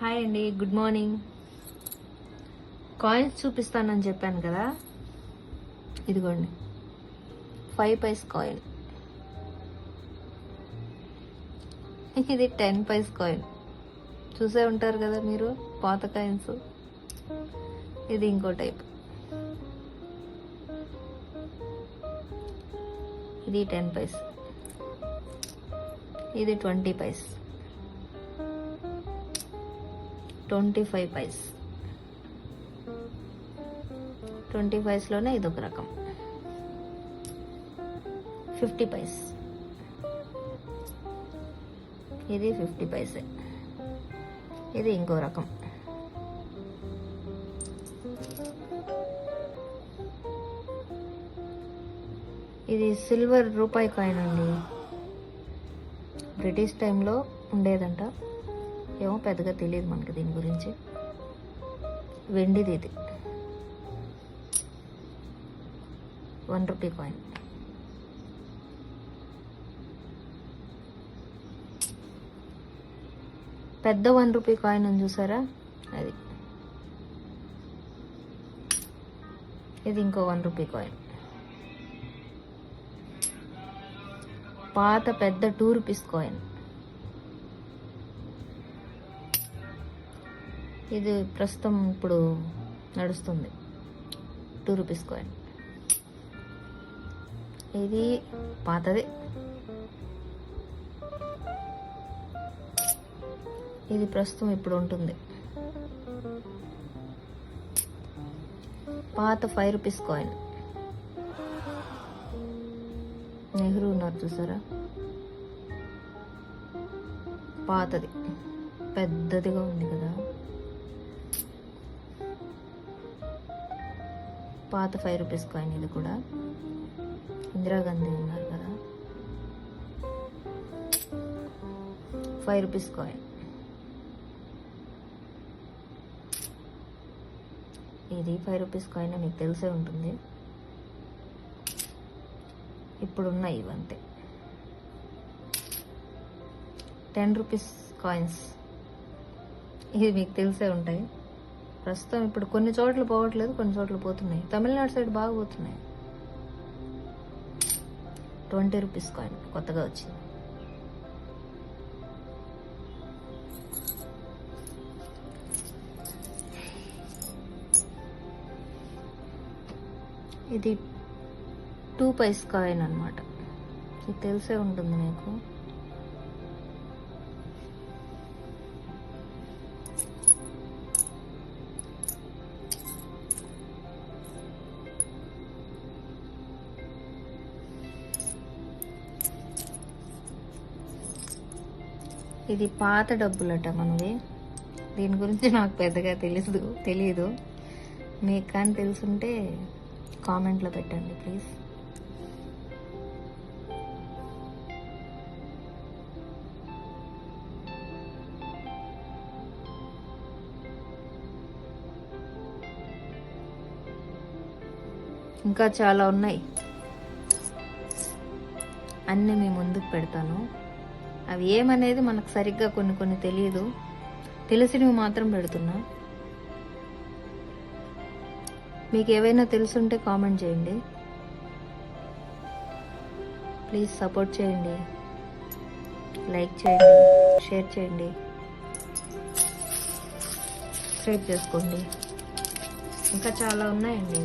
Hi అండి, good morning. Coins చూపిస్తానని చెప్పాను కదా, ఇదిగోండి 5 పైస్ కాయిన్. ఇది 10 పైస్ కాయిన్. చూసే ఉంటారు కదా మీరు పాత కాయిన్స్. ఇది ఇంకో టైప్. ఇది 10 పైస్. ఇది 20 పైస్, 25 పైస్. 25 లోనే ఇదొక రకం. 50 పైస్. ఇది 50 పైసే. ఇది ఇంకో రకం. ఇది సిల్వర్ రూపాయి కాయిన్ అండి. బ్రిటిష్ టైంలో ఉండేదంట. ఏమో పెద్దగా తెలియదు మనకి దీని గురించి. వెండిది ఇది. 1 రూపీ కాయిన్. పెద్ద 1 రూపీ కాయిన్ అని చూసారా, అది. ఇది ఇంకో 1 రూపీ కాయిన్. పాత పెద్ద 2 రూపీస్ కాయిన్. ఇది ప్రస్తుతం ఇప్పుడు నడుస్తుంది 2 రూపీస్ కాయిన్. ఇది పాతది. ఇది ప్రస్తుతం ఇప్పుడు ఉంటుంది. పాత 5 రూపీస్ కాయిన్. నెహ్రూ ఉన్నారు చూసారా, పాతది. పెద్దదిగా ఉంది కదా. పాత 5 రూపీస్ కాయిన్. ఇది కూడా ఇందిరాగాంధీ ఉన్నారు కదా. 5 రూపీస్ కాయిన్. ఇది 5 రూపీస్ కాయిన్ మీకు తెలిసే ఉంటుంది. ఇప్పుడున్నాయి ఇవంతే. 10 రూపీస్ కాయిన్స్. ఇది మీకు తెలిసే ఉంటాయి. ప్రస్తుతం ఇప్పుడు కొన్ని చోట్ల పోవట్లేదు, కొన్ని చోట్ల పోతున్నాయి. తమిళనాడు సైడ్ బాగా పోతున్నాయి. 20 రూపీస్ కాయిన్ కొత్తగా వచ్చింది. ఇది 2 పైస్ కాయిన్ అన్నమాట. ఇది తెలిసే ఉంటుంది మీకు. ఇది పాత డబ్బులట మనవి. దీని గురించి నాకు పెద్దగా తెలియదు. మీకు కానీ తెలుసుంటే కామెంట్లో పెట్టండి ప్లీజ్. ఇంకా చాలా ఉన్నాయి. అన్నీ మీ ముందుకు పెడతాను. అవి ఏమనేది మనకు సరిగ్గా కొన్ని తెలియదు. తెలిసినవి మాత్రం పెడుతున్నా. మీకు ఏవైనా తెలుసుంటే కామెంట్ చేయండి ప్లీజ్. సపోర్ట్ చేయండి, లైక్ చేయండి, షేర్ చేయండి, సబ్స్క్రైబ్ చేసుకోండి. ఇంకా చాలా ఉన్నాయండి.